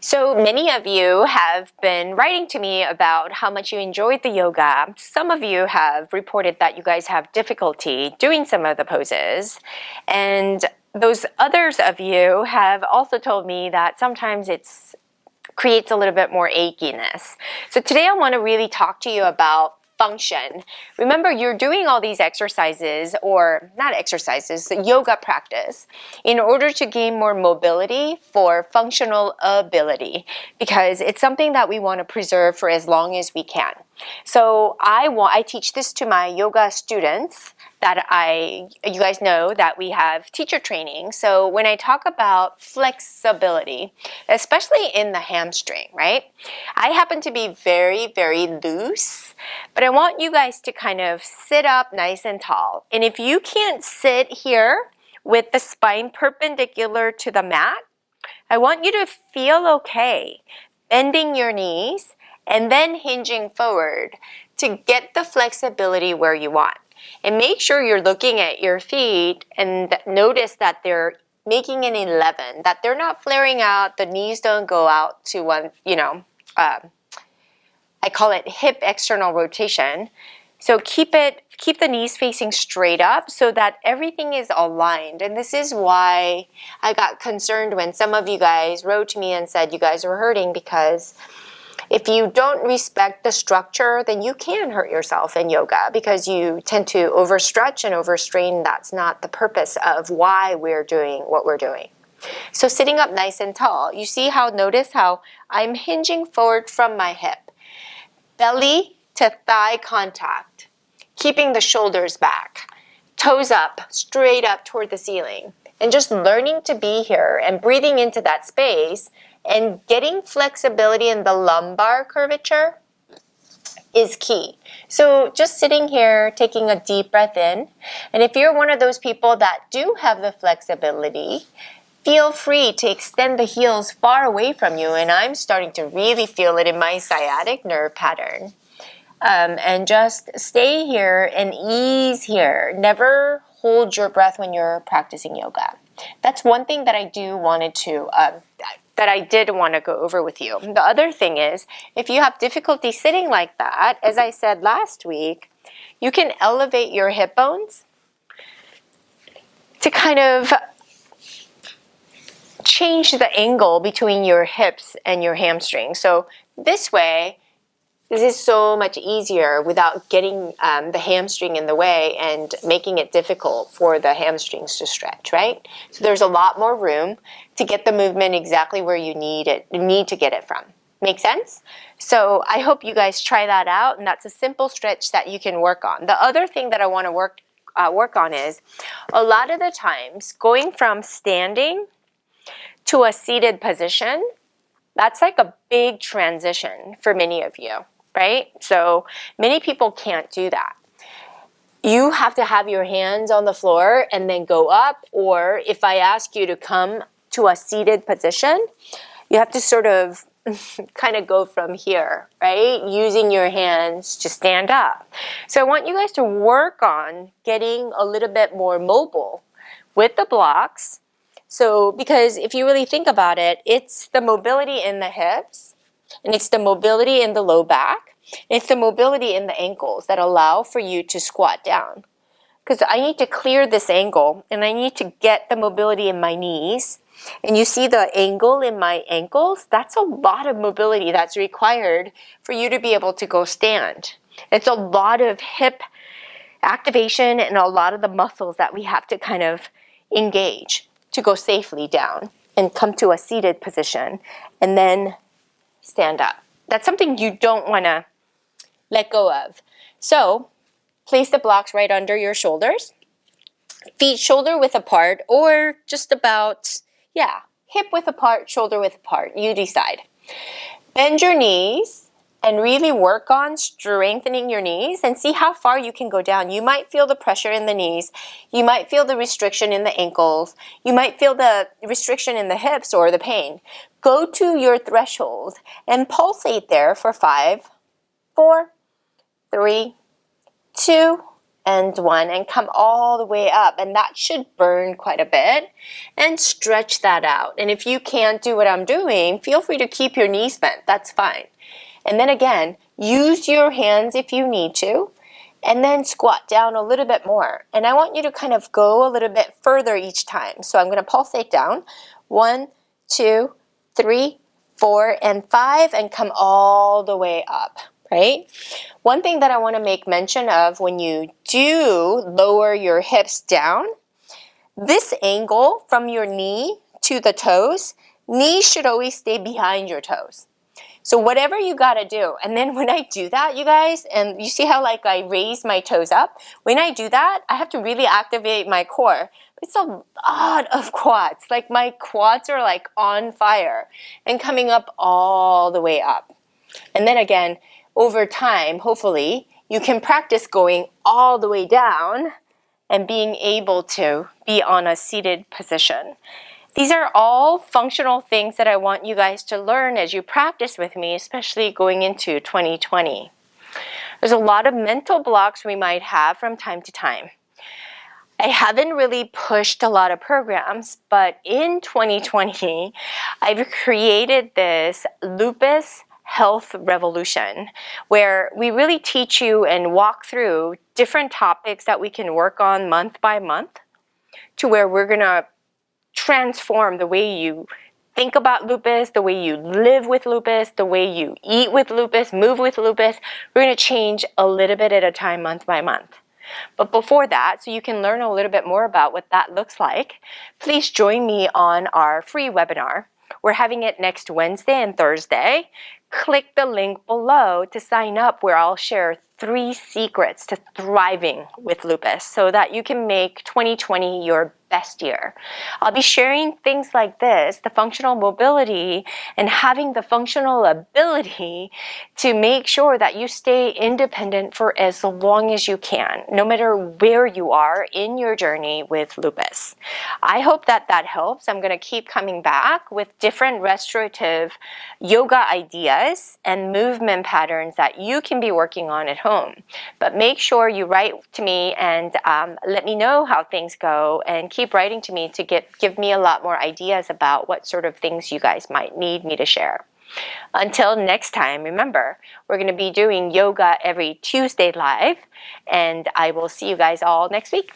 So many of you have been writing to me about how much you enjoyed the yoga. Some of you have reported that you guys have difficulty doing some of the poses. And those others of you have also told me that sometimes it creates a little bit more achiness. So today I want to really talk to you about function. Remember, you're doing all these exercises, or not exercises, yoga practice, in order to gain more mobility for functional ability, because it's something that we want to preserve for as long as we can. So I teach this to my yoga students you guys know that we have teacher training. So when I talk about flexibility, especially in the hamstring, right? I happen to be very, very loose, but I want you guys to kind of sit up nice and tall. And if you can't sit here with the spine perpendicular to the mat, I want you to feel okay, bending your knees and then hinging forward to get the flexibility where you want. And make sure you're looking at your feet and notice that they're making an 11, that they're not flaring out, the knees don't go out to one, I call it hip external rotation. So keep the knees facing straight up so that everything is aligned. And this is why I got concerned when some of you guys wrote to me and said you guys were hurting, because if you don't respect the structure, then you can hurt yourself in yoga because you tend to overstretch and overstrain. That's not the purpose of why we're doing what we're doing. So sitting up nice and tall, notice how I'm hinging forward from my hip. Belly to thigh contact, keeping the shoulders back, toes up, straight up toward the ceiling. And just learning to be here and breathing into that space and getting flexibility in the lumbar curvature is key. So just sitting here, taking a deep breath in. And if you're one of those people that do have the flexibility, feel free to extend the heels far away from you. And I'm starting to really feel it in my sciatic nerve pattern. And just stay here and ease here. Never hold your breath when you're practicing yoga. That's one thing that I did want to go over with you. The other thing is, if you have difficulty sitting like that, as I said last week, you can elevate your hip bones to kind of change the angle between your hips and your hamstrings. So this way, this is so much easier without getting the hamstring in the way and making it difficult for the hamstrings to stretch, right? So there's a lot more room to get the movement exactly where you need to get it from. Make sense? So I hope you guys try that out, and that's a simple stretch that you can work on. The other thing that I want to work on is, a lot of the times, going from standing to a seated position, that's like a big transition for many of you. Right? So many people can't do that. You have to have your hands on the floor and then go up, or if I ask you to come to a seated position, you have to sort of kind of go from here, right? Using your hands to stand up. So I want you guys to work on getting a little bit more mobile with the blocks. So, because if you really think about it, it's the mobility in the hips, and it's the mobility in the low back. It's the mobility in the ankles that allow for you to squat down. Because I need to clear this angle, and I need to get the mobility in my knees. And you see the angle in my ankles? That's a lot of mobility that's required for you to be able to go stand. It's a lot of hip activation and a lot of the muscles that we have to kind of engage to go safely down and come to a seated position and then stand up. That's something you don't want to let go of. So place the blocks right under your shoulders, feet shoulder width apart, or just about, hip width apart, shoulder width apart. You decide. Bend your knees and really work on strengthening your knees and see how far you can go down. You might feel the pressure in the knees. You might feel the restriction in the ankles. You might feel the restriction in the hips or the pain. Go to your threshold and pulsate there for 5, 4, 3, 2, and 1, and come all the way up, and that should burn quite a bit, and stretch that out. And if you can't do what I'm doing, feel free to keep your knees bent, that's fine. And then again, use your hands if you need to, and then squat down a little bit more. And I want you to kind of go a little bit further each time. So I'm going to pulsate down, 1, 2, 3, 4, and 5, and come all the way up, right? One thing that I want to make mention of when you do lower your hips down, this angle from your knee to the toes, knees should always stay behind your toes. So whatever you gotta do, and then when I do that, you guys, and you see how like I raise my toes up? When I do that, I have to really activate my core. It's a lot of quads. Like my quads are like on fire and coming up all the way up. And then again, over time, hopefully, you can practice going all the way down and being able to be on a seated position. These are all functional things that I want you guys to learn as you practice with me, especially going into 2020. There's a lot of mental blocks we might have from time to time. I haven't really pushed a lot of programs, but in 2020, I've created this Lupus health revolution where we really teach you and walk through different topics that we can work on month by month to where we're going to transform the way you think about lupus, the way you live with lupus, the way you eat with lupus, move with lupus. We're going to change a little bit at a time, month by month. But before that, so you can learn a little bit more about what that looks like, please join me on our free webinar. We're having it next Wednesday and Thursday. Click the link below to sign up where I'll share 3 secrets to thriving with lupus so that you can make 2020 your best year. I'll be sharing things like this, the functional mobility and having the functional ability to make sure that you stay independent for as long as you can, no matter where you are in your journey with lupus. I hope that that helps. I'm going to keep coming back with different restorative yoga ideas and movement patterns that you can be working on at home. But make sure you write to me and let me know how things go, and keep writing to me to give me a lot more ideas about what sort of things you guys might need me to share. Until next time, remember, we're going to be doing yoga every Tuesday live, and I will see you guys all next week.